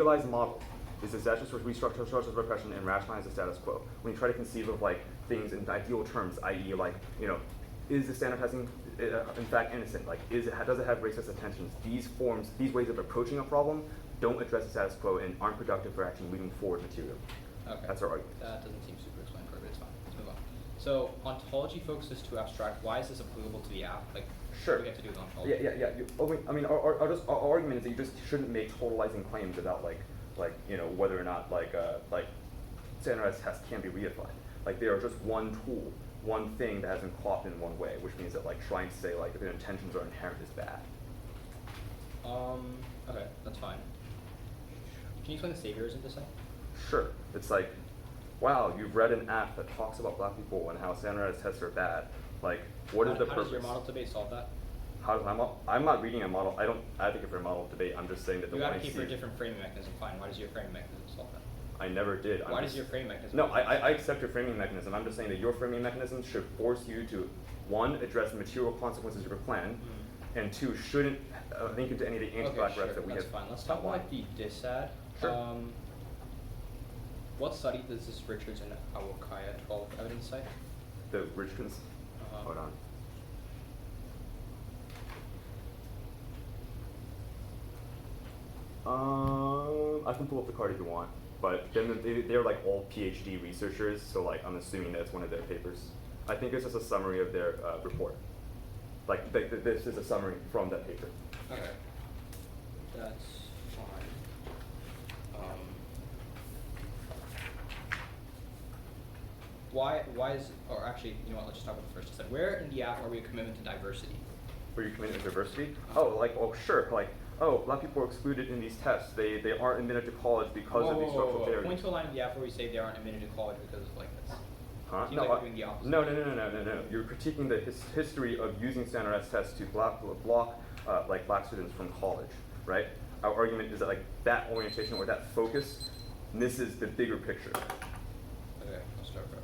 idealized model is a status source restructure source of repression and rationalize the status quo. When you try to conceive of like things in ideal terms, i.e., like is the standard testing in fact innocent? Like, does it have racist intentions? These forms, these ways of approaching a problem, don't address the status quo and aren't productive for actually moving forward material. Okay. That's our argument. That doesn't seem super explanatory, but it's fine. Let's move on. So ontology focuses too abstract. Why is this applicable to the app? Like, sure. What do we have to do with ontology? Yeah. I mean, our argument is that you just shouldn't make totalizing claims about whether or not standardized tests can be reified. Like, they are just one tool, one thing that has been clocked in one way, which means that like trying to say like if their intentions are inherent is bad. Okay, that's fine. Can you explain the saviorism to say? Sure. It's like, wow, you've read an app that talks about black people and how standardized tests are bad. Like, what is the purpose? How does your model debate solve that? How does I'm not reading a model. I don't advocate for a model debate. I'm just saying that the you one advocate for a different framing mechanism. Fine. Why does your framing mechanism solve that? I never did. Why does your framing mechanism? No, I accept your framing mechanism. I'm just saying that your framing mechanism should force you to, one, address the material consequences of your plan, and two, shouldn't link into any of the anti-black reps that we have. That's fine. Let's talk about like the dissad. Sure. What study does this Richards and Awokaya 12 evidence cite? The Richards? Hold on. I can pull up the card if you want, but then they're like all PhD researchers, so like I'm assuming that's one of their papers. I think it's just a summary of their report. Like this is a summary from that paper. Okay, that's fine. Why is, or actually, you know what? Let's just talk about the first step. Where in the app are we a commitment to diversity? Were you committed to diversity? Sure. Black people are excluded in these tests. They aren't admitted to college because of these structural barriers. Point to a line in the app where we say they aren't admitted to college because of like this. Huh? Seems like we're doing the opposite. No. You're critiquing the history of using standardized tests to block black students from college, right? Our argument is that like that orientation or that focus misses the bigger picture. Okay, I'll start, bro.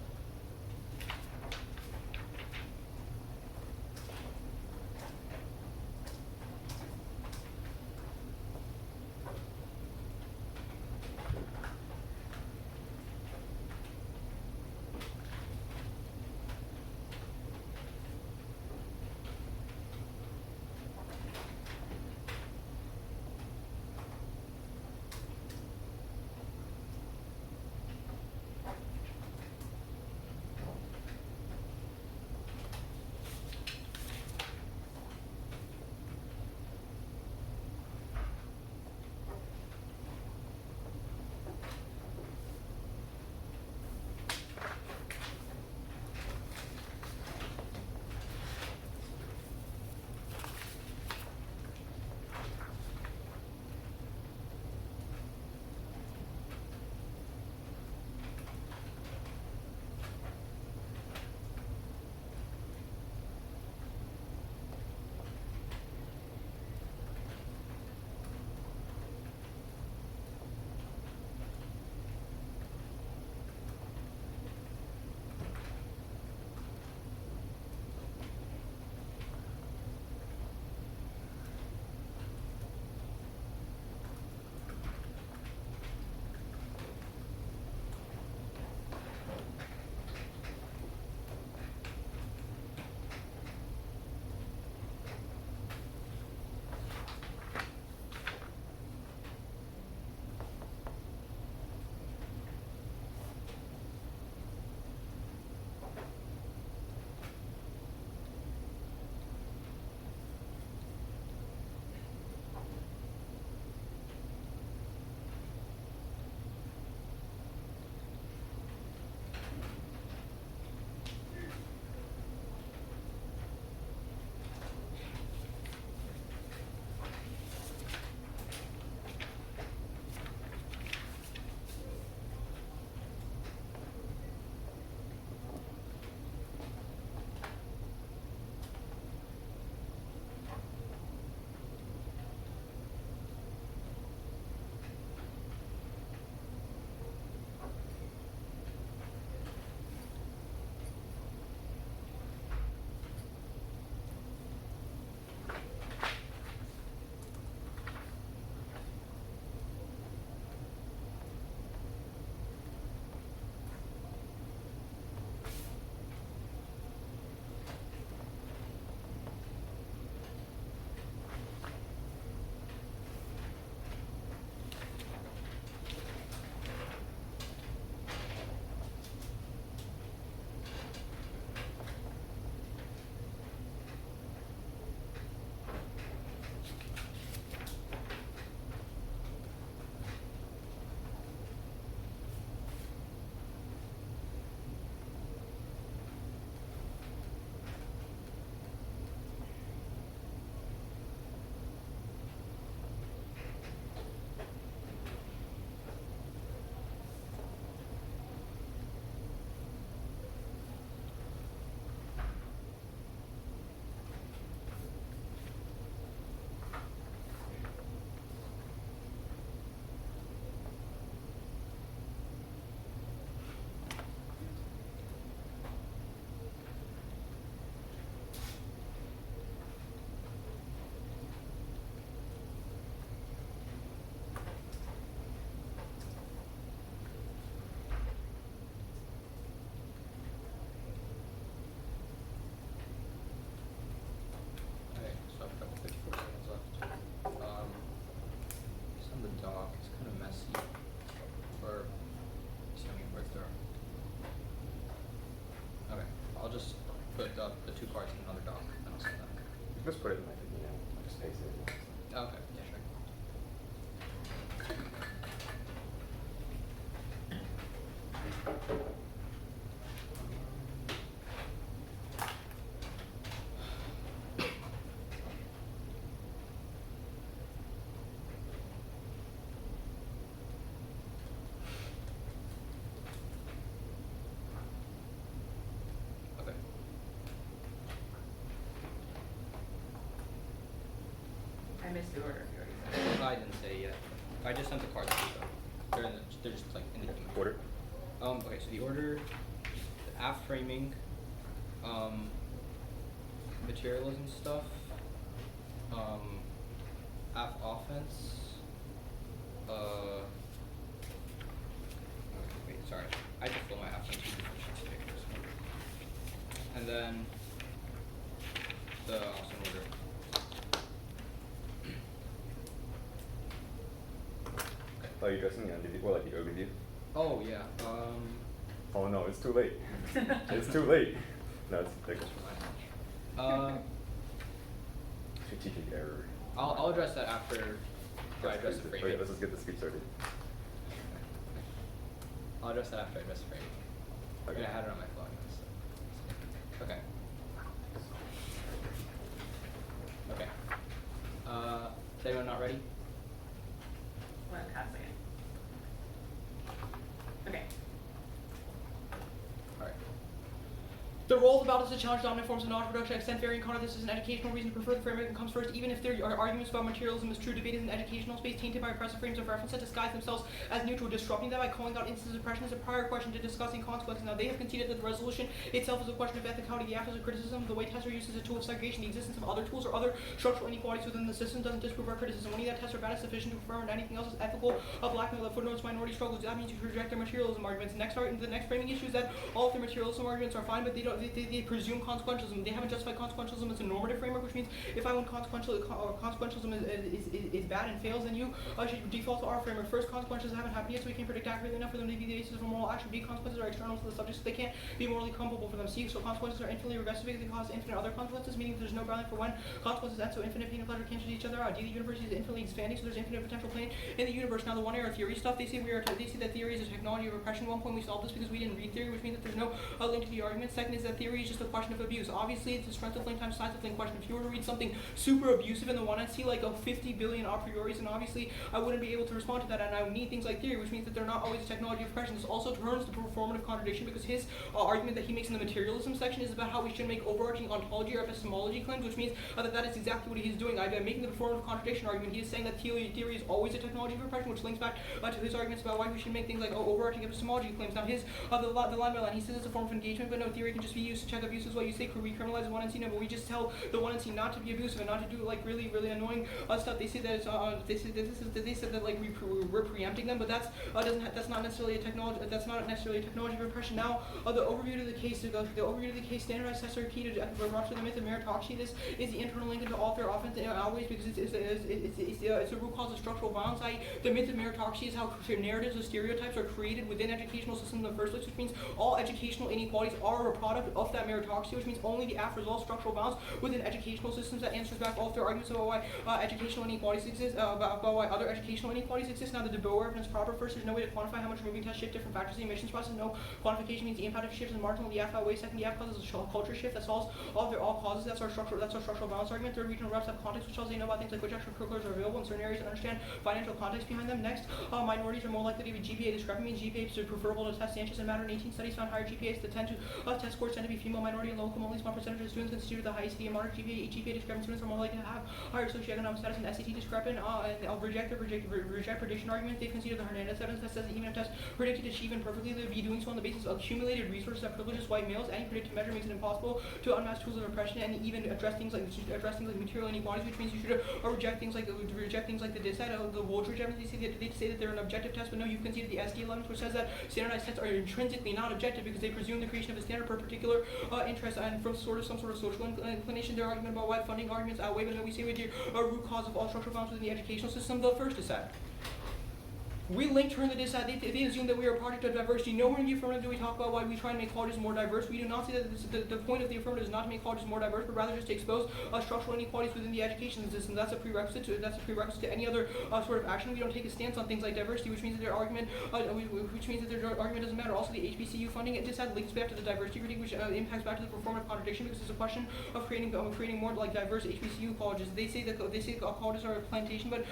missed the order. You already said. I didn't say yet. I just sent the cards to you though. They're just like in the email. Order? Okay, so the order, the app framing, materialism stuff, app offense, wait, sorry. I just fill my apps into and then the also order. Oh, you're addressing the underview, or like the overview? Oh yeah. Oh no, it's too late. It's too late. No, it's like strategic error. I'll address that after I address the framing. Wait, let's just get the speech started. I'll address that after I address the framing. Okay. I had it on my phone. So. Okay. Okay. Is anyone not ready? One half second. Okay. Alright. The role of the ballot is to challenge dominant forms of knowledge production, extent varying content. This is an educational reason to prefer the framework comes first, even if there are arguments about materialism is true. Debate is an educational space tainted by oppressive frames of reference that disguise themselves as neutral, disrupting that by calling out instances of oppression as a prior question to discussing consequences. Now, they have conceded that the resolution itself is a question of ethicality. The app is a criticism of the way tests are used as a tool of segregation. The existence of other tools or other structural inequalities within the system doesn't disprove our criticism. When that tests are bad is sufficient to affirm and anything else is ethical, blackmail that footnotes minority struggles. That means you should reject their materialism arguments. The next framing issue is that all of their materialism arguments are fine, but they presume consequentialism. They haven't justified consequentialism as a normative framework, which means if I want consequentialism is bad and fails, then you should default to our framework. First, consequences haven't happened yet, so we can't predict accurately enough for them to be the basis of a moral action. B, consequences are external to the subject, so they can't be morally culpable for them. C, so consequences are infinitely regressive because they cause infinite other consequences, meaning there's no bounding for when consequences end, so infinite pain and pleasure cancel each other out. D, the universe is infinitely expanding, so there's infinite potential plane in the universe. Now, the one-error theory stuff, they say that theory is a technology of repression. At one point we solved this because we didn't read theory, which means that there's no link to the argument. Second is that theory is just a question of abuse. Obviously, it's a strength of link times size of link question. If you were to read something super abusive in the one, I'd see like a 50 billion a prioris, and obviously I wouldn't be able to respond to that, and I would need things like theory, which means that they're not always a technology of repression. This also turns to performative contradiction because his argument that he makes in the materialism section is about how we should make overarching ontology or epistemology claims, which means that is exactly what he's doing. I'm making the performative contradiction argument. He is saying that theory is always a technology of repression, which links back to his arguments about why we should make things like overarching epistemology claims. Now his the line by line, he says it's a form of engagement, but no, theory can just be used to check abuses. What you say, could we criminalize one and C? No, but we just tell the one and C not to be abusive and not to do like really annoying stuff. They say that it's they said that like we're preempting them, but that's not necessarily a technology. That's not necessarily a technology of repression. Now the overview of the case. The overview of the case. Standardized tests are key to rupture the myth of meritocracy. This is the internal link into all their offense and always because it's a root cause of structural violence. The myth of meritocracy is how narratives of stereotypes are created within educational systems in the first place, which means all educational inequalities are a product of that meritocracy, which means only the app resolves structural violence within educational systems. That answers back all of their arguments about why educational inequalities exist, about why other educational inequalities exist. Now the de Beauvoir evidence proper. First, there's no way to quantify how much removing tests shift different factors in the admissions process. No quantification means the impact of shifts is marginal. The app outweighs. Second, the app causes a culture shift that solves all causes. That's our structural violence argument. Third, regional reps have context, which tells they know about things like which extracurriculars are available in certain areas and understand financial context behind them. Next, minorities are more likely to have a GPA discrepancy. Means GPA is preferable to test Sanchez and Matter. In 18 studies found higher GPAs to tend to test scores tend to be female, minority, and local. Only small percentage of students constitute the highest and moderate GPA discrepant students are more likely to have higher socioeconomic status and SAT discrepant. And I'll reject prediction argument. They've conceded the Hernandez evidence that says that even if tests predicted to achieve imperfectly, they would be doing so on the basis of accumulated resources that privileges white males. Any predictive measure makes it impossible to unmask tools of oppression and even address things like material inequalities, which means you should reject things like the DISAT, the Woolridge evidence. They say that they're an objective test, but no, you've conceded the SD11, which says that standardized tests are intrinsically not objective because they presume the creation of a standard per particular interest and from some sort of social inclination. Their argument about why funding arguments outweigh, but then we say with your root cause of all structural violence within the educational system, the first DISAT. We linked her in the DISAT. They assume that we are a project of diversity. Nowhere in the affirmative do we talk about why we try and make colleges more diverse. We do not say that the point of the affirmative is not to make colleges more diverse, but rather just to expose structural inequalities within the education system. That's a prerequisite to any other sort of action. We don't take a stance on things like diversity, which means that their argument, doesn't matter. Also, the HBCU funding at DISAT links back to the diversity critique, which impacts back to the performative contradiction because it's a question of creating more like diverse HBCU colleges. They say colleges are a plantation, but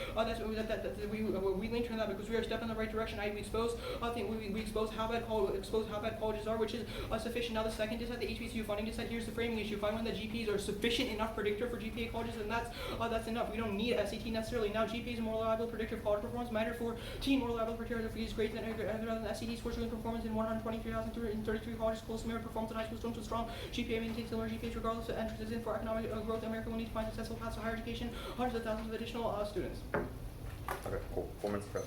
we linked her in that because we are step in the right direction. We expose, we expose how bad colleges are, which is sufficient. Now the second is that the HBCU funding is that here's the framing issue. If I find that GPAs are sufficient enough predictor for GPA colleges, then that's enough. We don't need SAT necessarily. Now GPA is a more reliable predictor of college performance. Matter for teen more reliable predictor of these grades rather than SAT scores showing performance in 123,033 colleges. Close to mirror performance in high school students with strong GPA maintains similar GPAs regardless of entrances in for economic growth. America will need to find successful paths to higher education. Hundreds of thousands of additional students. Okay, cool. 4 minutes ago.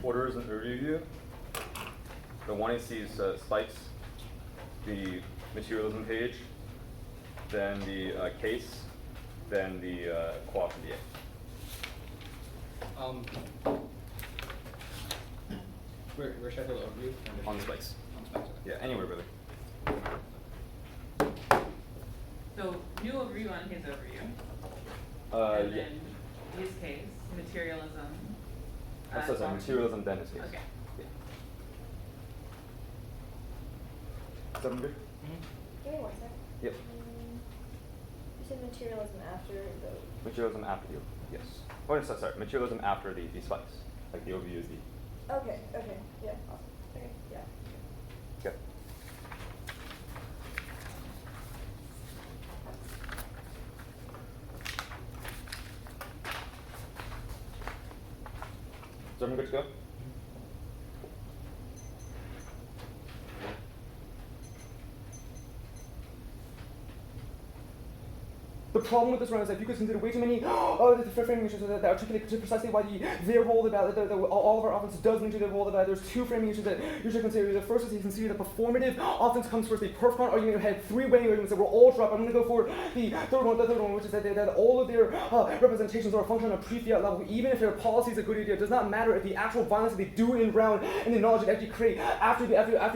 Orders and overview. The one is these spikes, the materialism page, then the case, then the co-op and Where should I put the overview? On the spikes. On the spikes, okay. Yeah, anywhere really. So new overview on his overview. And Yeah. then his case, materialism, So sorry, materialism then is case. Okay. Yeah. Is that good? Give me one sec. Yep. You said materialism after the. Materialism after the, yes. Oh, no, sorry, materialism after the spikes. Like the overview is the. Okay, yeah. Awesome. Okay, yeah. Okay. Is everyone good to go? The problem with this run is that you could consider way too many the framing issues that articulate precisely why their role about all of our offense does into their role about. There's two framing issues that you should consider. The first is you consider the performative offense comes first. The perf-con argument had three weighing arguments that were all dropped. I'm going to go for the third one, which is that all of their representations are a function of pre-fiat level. Even if their policy is a good idea, it does not matter if the actual violence that they do in round and the knowledge that actually create after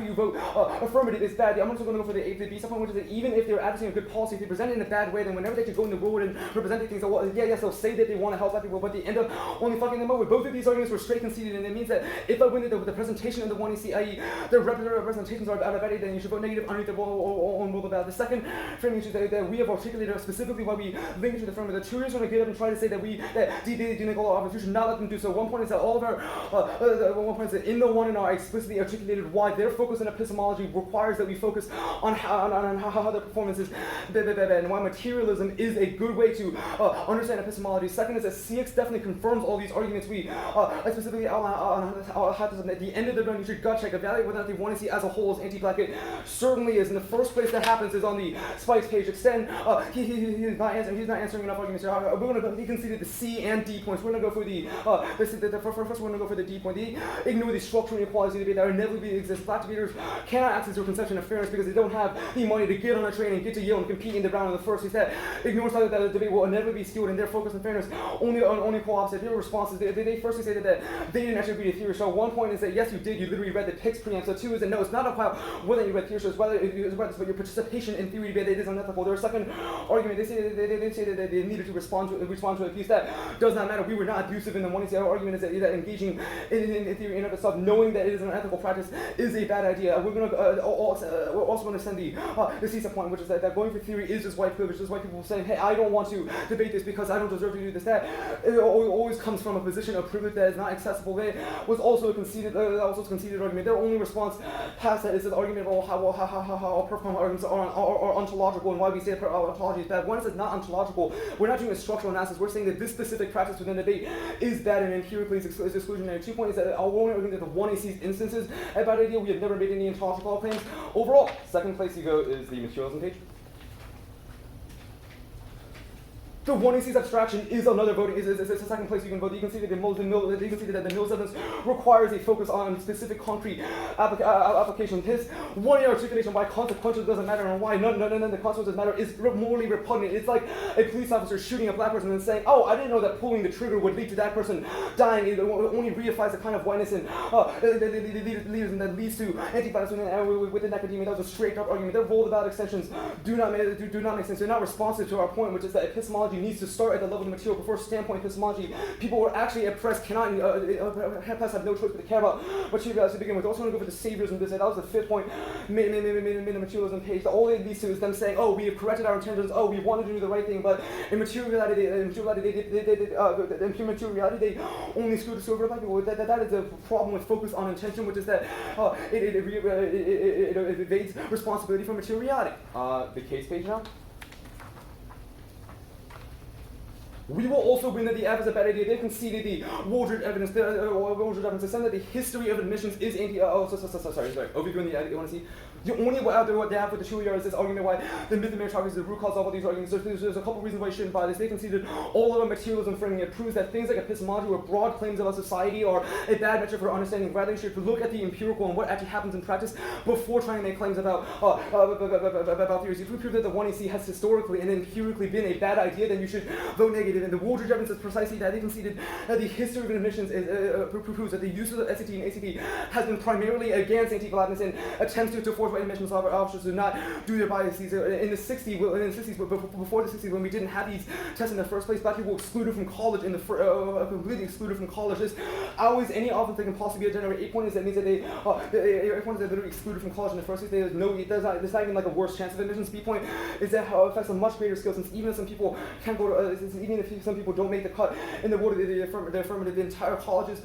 you vote affirmative is bad. I'm also going to go for the B subpoint, which is that even if they're advocating a good policy, if they present it in a bad way, then whenever they go in the road and represent things, yes, they'll say that they want to help black people, but they end up only fucking them over. Both of these arguments were straight conceded, and it means that if I win the presentation of the one EC, i.e. their representations are out of value, then you should vote negative underneath the own rule about. The second framing issue that we have articulated specifically why we link to the firm. The two years going to get up and try to say that they do all our offense. We should not let them do so. One point is that all of our one point is that in the one and R explicitly articulated why their focus on epistemology requires that we focus on how their performance is and why materialism is a good way to understand epistemology. Second is that CX definitely confirms all these arguments. We specifically outline how at the end of the run you should gut check, evaluate whether or not they want to see as a whole as anti-black. It certainly is. And the first place that happens is on the Spikes page. Extend. He's not answering enough arguments here. We're going to go. He conceded the C and D points. We're going to go for the first. We're going to go for the D point. They ignore the structural inequalities of the debate that inevitably exist. Black debaters cannot access their conception of fairness because they don't have the money to get on a train and get to Yale and compete in the round of the first. He said ignores that the debate will inevitably be skewed and their focus on fairness only co-opposite. Their responses, they firstly stated that they didn't actually read the theory. So one point is that yes, you did. You literally read the text preamp. So two is that no, it's not about whether you read theory. So it's whether but your participation in theory debate that is unethical. Their second argument, they say that they needed to respond to a piece that does not matter. We were not abusive in the one. Our argument is that engaging in theory in of itself, knowing that it is an unethical practice, is a bad idea. We're also going to send the CISA point, which is that going for theory is just white privilege. Just white people saying, hey, I don't want to debate this because I don't deserve to do this. That it always comes from a position of privilege that is not accessible. They was also a conceded argument. Their only response past that is this argument about how perform arguments are ontological and why we say ontology is bad. One is it's not ontological. We're not doing a structural analysis. We're saying that this specific practice within the debate is bad and empirically is exclusionary. 2 point is that our only argument that the one AC's instances a bad idea. We have never made any ontological claims. Overall, second place you go is the materialism page. The one AC's abstraction is another voting. Is the second place you can vote. You can see that the Mills evidence requires a focus on specific concrete application. His one articulation why consequences doesn't matter and why none the consequences matter is morally repugnant. It's like a police officer shooting a black person and saying, "Oh, I didn't know that pulling the trigger would lead to that person dying." It only reifies the kind of whiteness and that leads to anti-violence within academia. That was a straight up argument. Their role about extensions do not make sense. They're not responsive to our point, which is that epistemology needs to start at the level of the material before standpoint epistemology. People who are actually oppressed cannot have no choice but to care about materialism to begin with. I also want to go for the saviors in this. That was the fifth point made the materialism page. All it leads to is them saying, "Oh, we have corrected our intentions. Oh, we wanted to do the right thing," but in material reality, they only screwed us over. Black people. That is the problem with focus on intention, which is that it evades responsibility for materiality. The case page now. We will also win that the F is a bad idea. They conceded the Wooldridge evidence. They said that the history of admissions is sorry. Over you want to see? The only way out there what they have with the Schulier is this argument why the myth of meritocracy is the root cause of all these arguments. There's a couple reasons why you shouldn't buy this. They conceded all of a materialism framing. It proves that things like epistemology or broad claims about society are a bad metric for understanding. Rather, you should look at the empirical and what actually happens in practice before trying to make claims about theories. If we prove that the 1AC has historically and empirically been a bad idea, then you should vote negative the Woolridge evidence is precisely that. They conceded that the history of admissions proves that the use of the SAT and ACT has been primarily against anti-blackness and attempts to force white admissions officers to not do their biases. In the 60s, before the 60s, when we didn't have these tests in the first place, black people were excluded from college completely excluded from college. There's always any office that can possibly generate 8 points. That means that they 8 points that are literally excluded from college in the first place. There's not even like a worse chance of admissions. B point is that how it affects a much greater scale, since even if some people can't go to, even if some people don't make the cut in the vote, the affirmative, the entire colleges